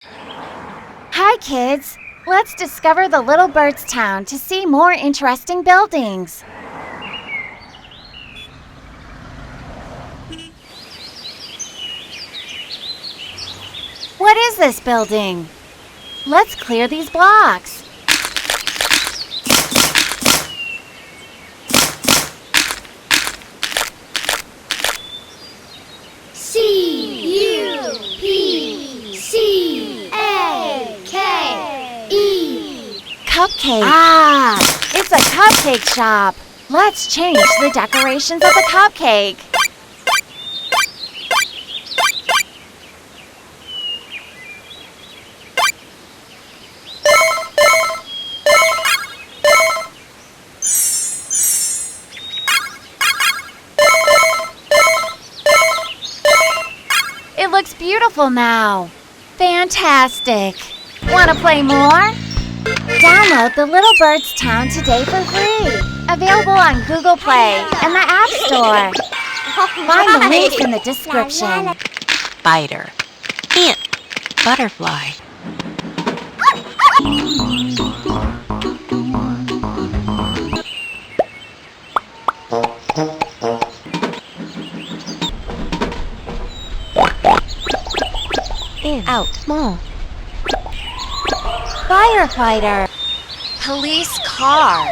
Hi, kids! Let's discover the Little Bird's Town to see more interesting buildings. What is this building? Let's clear these blocks. Cupcake. Cupcake. Ah, it's a cupcake shop. Let's change the decorations of the cupcake. It looks beautiful now. Fantastic. Want to play more? Download the Little Bird's Town today for free. Available on Google Play and the App Store. Find the links in the description. Spider, ant, butterfly. In, out, small. Firefighter. Police car.